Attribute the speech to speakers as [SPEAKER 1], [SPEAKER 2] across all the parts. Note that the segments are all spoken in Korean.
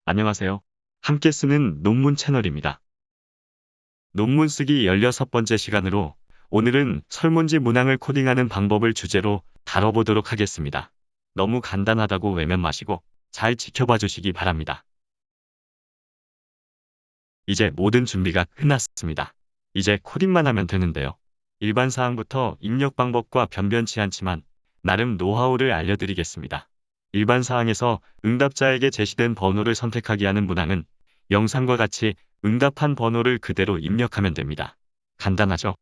[SPEAKER 1] 안녕하세요. 함께 쓰는 논문 채널입니다. 논문 쓰기 16번째 시간으로 오늘은 설문지 문항을 코딩하는 방법을 주제로 다뤄보도록 하겠습니다. 너무 간단하다고 외면 마시고 잘 지켜봐 주시기 바랍니다. 이제 모든 준비가 끝났습니다. 이제 코딩만 하면 되는데요. 일반 사항부터 입력 방법과 변변치 않지만 나름 노하우를 알려드리겠습니다. 일반 사항에서 응답자에게 제시된 번호를 선택하게 하는 문항은 영상과 같이 응답한 번호를 그대로 입력하면 됩니다. 간단하죠?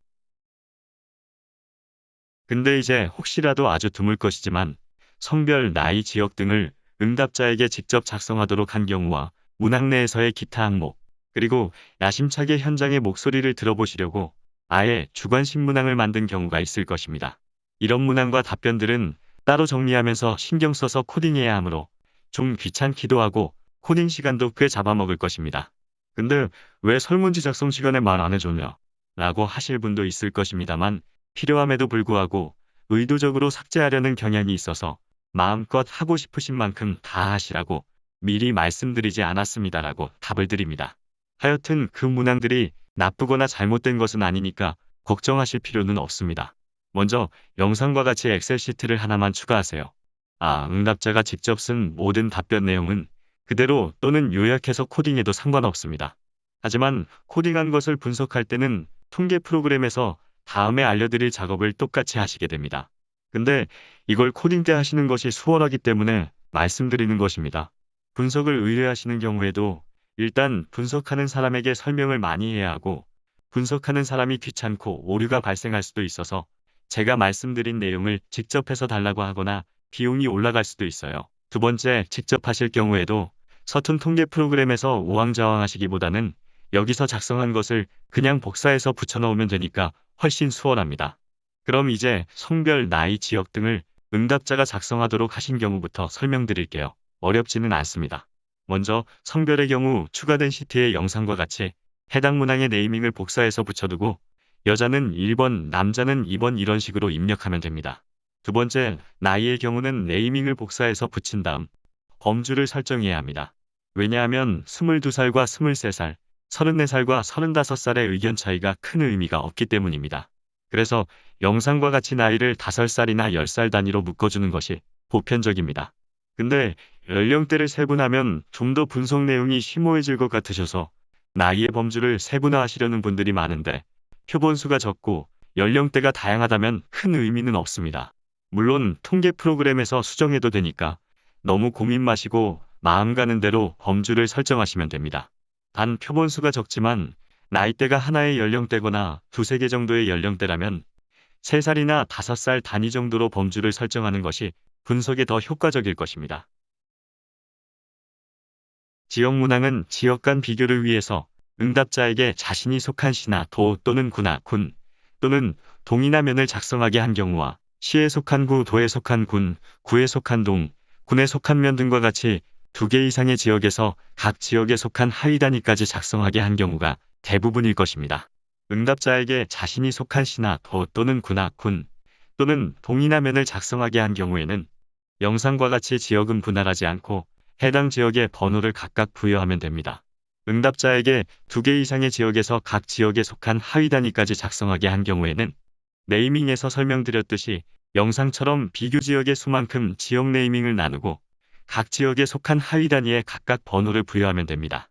[SPEAKER 1] 근데 이제 혹시라도 아주 드물 것이지만 성별, 나이, 지역 등을 응답자에게 직접 작성하도록 한 경우와 문항 내에서의 기타 항목, 그리고 야심차게 현장의 목소리를 들어보시려고 아예 주관식 문항을 만든 경우가 있을 것입니다. 이런 문항과 답변들은 따로 정리하면서 신경 써서 코딩해야 하므로 좀 귀찮기도 하고 코딩 시간도 꽤 잡아먹을 것입니다. 근데 왜 설문지 작성 시간에 말 안 해줬냐? 라고 하실 분도 있을 것입니다만 필요함에도 불구하고 의도적으로 삭제하려는 경향이 있어서 마음껏 하고 싶으신 만큼 다 하시라고 미리 말씀드리지 않았습니다라고 답을 드립니다. 하여튼 그 문항들이 나쁘거나 잘못된 것은 아니니까 걱정하실 필요는 없습니다. 먼저 영상과 같이 엑셀 시트를 하나만 추가하세요. 응답자가 직접 쓴 모든 답변 내용은 그대로 또는 요약해서 코딩해도 상관없습니다. 하지만 코딩한 것을 분석할 때는 통계 프로그램에서 다음에 알려드릴 작업을 똑같이 하시게 됩니다. 근데 이걸 코딩 때 하시는 것이 수월하기 때문에 말씀드리는 것입니다. 분석을 의뢰하시는 경우에도 일단 분석하는 사람에게 설명을 많이 해야 하고 분석하는 사람이 귀찮고 오류가 발생할 수도 있어서 제가 말씀드린 내용을 직접 해서 달라고 하거나 비용이 올라갈 수도 있어요. 두 번째, 직접 하실 경우에도 서툰 통계 프로그램에서 우왕좌왕 하시기보다는 여기서 작성한 것을 그냥 복사해서 붙여넣으면 되니까 훨씬 수월합니다. 그럼 이제 성별, 나이, 지역 등을 응답자가 작성하도록 하신 경우부터 설명드릴게요. 어렵지는 않습니다. 먼저 성별의 경우 추가된 시트의 영상과 같이 해당 문항의 네이밍을 복사해서 붙여두고 여자는 1번, 남자는 2번 이런 식으로 입력하면 됩니다. 두 번째, 나이의 경우는 네이밍을 복사해서 붙인 다음 범주를 설정해야 합니다. 왜냐하면 22살과 23살, 34살과 35살의 의견 차이가 큰 의미가 없기 때문입니다. 그래서 영상과 같이 나이를 5살이나 10살 단위로 묶어주는 것이 보편적입니다. 근데 연령대를 세분하면 좀 더 분석 내용이 심오해질 것 같으셔서 나이의 범주를 세분화하시려는 분들이 많은데 표본수가 적고 연령대가 다양하다면 큰 의미는 없습니다. 물론 통계 프로그램에서 수정해도 되니까 너무 고민 마시고 마음 가는 대로 범주를 설정하시면 됩니다. 단 표본수가 적지만 나이대가 하나의 연령대거나 두세 개 정도의 연령대라면 3살이나 5살 단위 정도로 범주를 설정하는 것이 분석에 더 효과적일 것입니다. 지역 문항은 지역 간 비교를 위해서 응답자에게 자신이 속한 시나 도 또는 구나 군 또는 동이나 면을 작성하게 한 경우와 시에 속한 구, 도에 속한 군, 구에 속한 동, 군에 속한 면 등과 같이 2개 이상의 지역에서 각 지역에 속한 하위 단위까지 작성하게 한 경우가 대부분일 것입니다. 응답자에게 자신이 속한 시나 도 또는 구나 군 또는 동이나 면을 작성하게 한 경우에는 영상과 같이 지역은 분할하지 않고 해당 지역의 번호를 각각 부여하면 됩니다. 응답자에게 2개 이상의 지역에서 각 지역에 속한 하위 단위까지 작성하게 한 경우에는 네이밍에서 설명드렸듯이 영상처럼 비교 지역의 수만큼 지역 네이밍을 나누고 각 지역에 속한 하위 단위에 각각 번호를 부여하면 됩니다.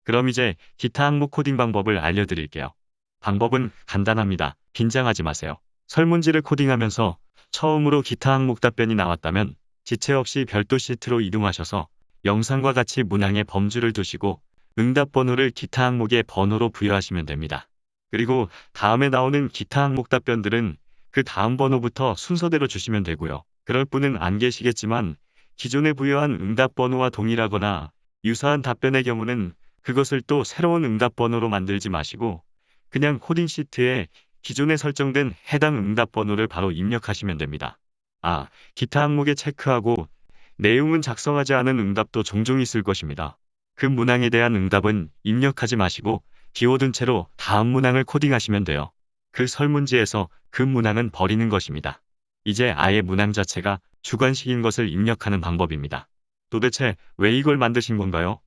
[SPEAKER 1] 그럼 이제 기타 항목 코딩 방법을 알려드릴게요. 방법은 간단합니다. 긴장하지 마세요. 설문지를 코딩하면서 처음으로 기타 항목 답변이 나왔다면 지체 없이 별도 시트로 이동하셔서 영상과 같이 문항에 범주를 두시고 응답 번호를 기타 항목의 번호로 부여하시면 됩니다. 그리고 다음에 나오는 기타 항목 답변들은 그 다음 번호부터 순서대로 주시면 되고요. 그럴 분은 안 계시겠지만 기존에 부여한 응답 번호와 동일하거나 유사한 답변의 경우는 그것을 또 새로운 응답 번호로 만들지 마시고 그냥 코딩 시트에 기존에 설정된 해당 응답 번호를 바로 입력하시면 됩니다. 기타 항목에 체크하고 내용은 작성하지 않은 응답도 종종 있을 것입니다. 그 문항에 대한 응답은 입력하지 마시고 비워둔 채로 다음 문항을 코딩하시면 돼요. 그 설문지에서 그 문항은 버리는 것입니다. 이제 아예 문항 자체가 주관식인 것을 입력하는 방법입니다. 도대체 왜 이걸 만드신 건가요?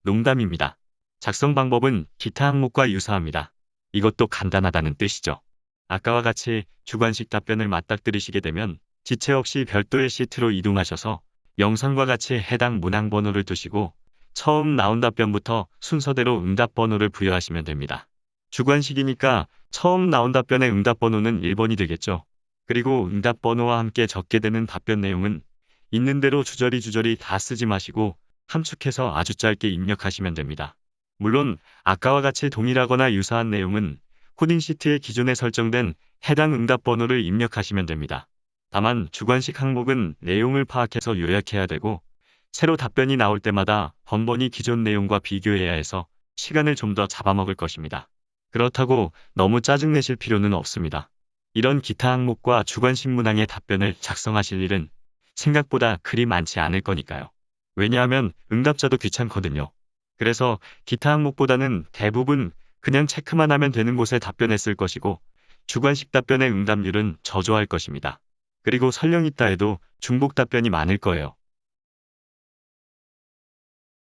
[SPEAKER 1] 농담입니다. 작성 방법은 기타 항목과 유사합니다. 이것도 간단하다는 뜻이죠. 아까와 같이 주관식 답변을 맞닥뜨리시게 되면 지체 없이 별도의 시트로 이동하셔서 영상과 같이 해당 문항 번호를 두시고 처음 나온 답변부터 순서대로 응답 번호를 부여하시면 됩니다. 주관식이니까 처음 나온 답변의 응답 번호는 1번이 되겠죠. 그리고 응답 번호와 함께 적게 되는 답변 내용은 있는 대로 주저리 다 쓰지 마시고 함축해서 아주 짧게 입력하시면 됩니다. 물론 아까와 같이 동일하거나 유사한 내용은 코딩 시트에 기존에 설정된 해당 응답 번호를 입력하시면 됩니다. 다만 주관식 항목은 내용을 파악해서 요약해야 되고 새로 답변이 나올 때마다 번번이 기존 내용과 비교해야 해서 시간을 좀 더 잡아먹을 것입니다. 그렇다고 너무 짜증내실 필요는 없습니다. 이런 기타 항목과 주관식 문항의 답변을 작성하실 일은 생각보다 그리 많지 않을 거니까요. 왜냐하면 응답자도 귀찮거든요. 그래서 기타 항목보다는 대부분 그냥 체크만 하면 되는 곳에 답변했을 것이고 주관식 답변의 응답률은 저조할 것입니다. 그리고 설령 있다 해도 중복 답변이 많을 거예요.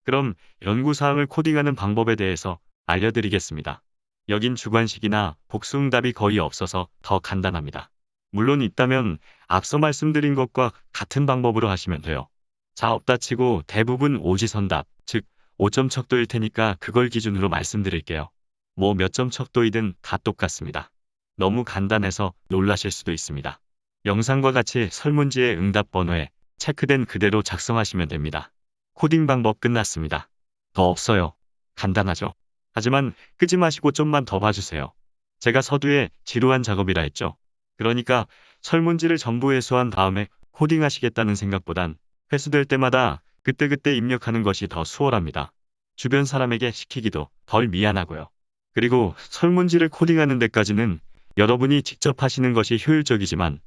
[SPEAKER 1] 그럼 연구사항을 코딩하는 방법에 대해서 알려드리겠습니다. 여긴 주관식이나 복수응답이 거의 없어서 더 간단합니다. 물론 있다면 앞서 말씀드린 것과 같은 방법으로 하시면 돼요. 자, 없다 치고 대부분 오지선답, 즉 5점 척도일 테니까 그걸 기준으로 말씀드릴게요. 뭐 몇 점 척도이든 다 똑같습니다. 너무 간단해서 놀라실 수도 있습니다. 영상과 같이 설문지의 응답 번호에 체크된 그대로 작성하시면 됩니다. 코딩 방법 끝났습니다. 더 없어요. 간단하죠? 하지만 끄지 마시고 좀만 더 봐주세요. 제가 서두에 지루한 작업이라 했죠. 그러니까 설문지를 전부 회수한 다음에 코딩하시겠다는 생각보단 회수될 때마다 그때그때 입력하는 것이 더 수월합니다. 주변 사람에게 시키기도 덜 미안하고요. 그리고 설문지를 코딩하는 데까지는 여러분이 직접 하시는 것이 효율적이지만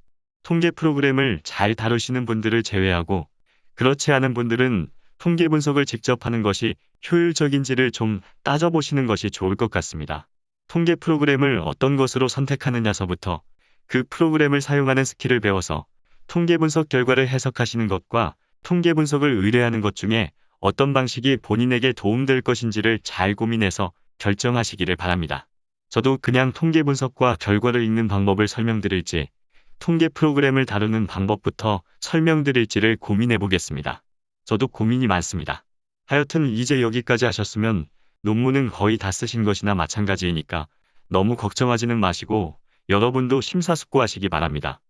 [SPEAKER 1] 통계 프로그램을 잘 다루시는 분들을 제외하고 그렇지 않은 분들은 통계 분석을 직접 하는 것이 효율적인지를 좀 따져보시는 것이 좋을 것 같습니다. 통계 프로그램을 어떤 것으로 선택하느냐서부터 그 프로그램을 사용하는 스킬을 배워서 통계 분석 결과를 해석하시는 것과 통계 분석을 의뢰하는 것 중에 어떤 방식이 본인에게 도움될 것인지를 잘 고민해서 결정하시기를 바랍니다. 저도 그냥 통계 분석과 결과를 읽는 방법을 설명드릴지 통계 프로그램을 다루는 방법부터 설명드릴지를 고민해 보겠습니다. 저도 고민이 많습니다. 하여튼 이제 여기까지 하셨으면 논문은 거의 다 쓰신 것이나 마찬가지이니까 너무 걱정하지는 마시고 여러분도 심사숙고하시기 바랍니다.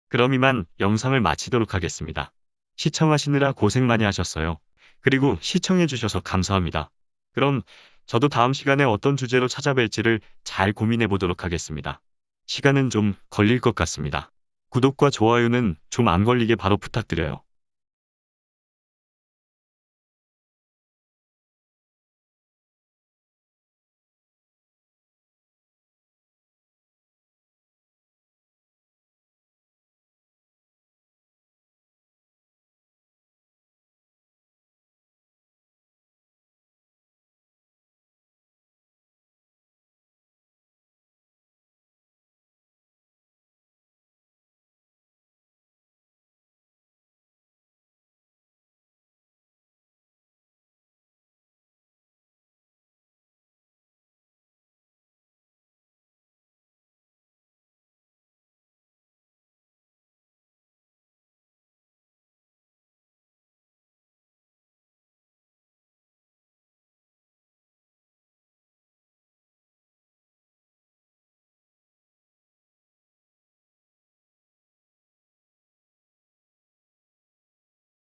[SPEAKER 1] 그럼 이만 영상을 마치도록 하겠습니다. 시청하시느라 고생 많이 하셨어요. 그리고 시청해 주셔서 감사합니다. 그럼 저도 다음 시간에 어떤 주제로 찾아뵐지를 잘 고민해 보도록 하겠습니다. 시간은 좀 걸릴 것 같습니다. 구독과 좋아요는 좀 안 걸리게 바로 부탁드려요.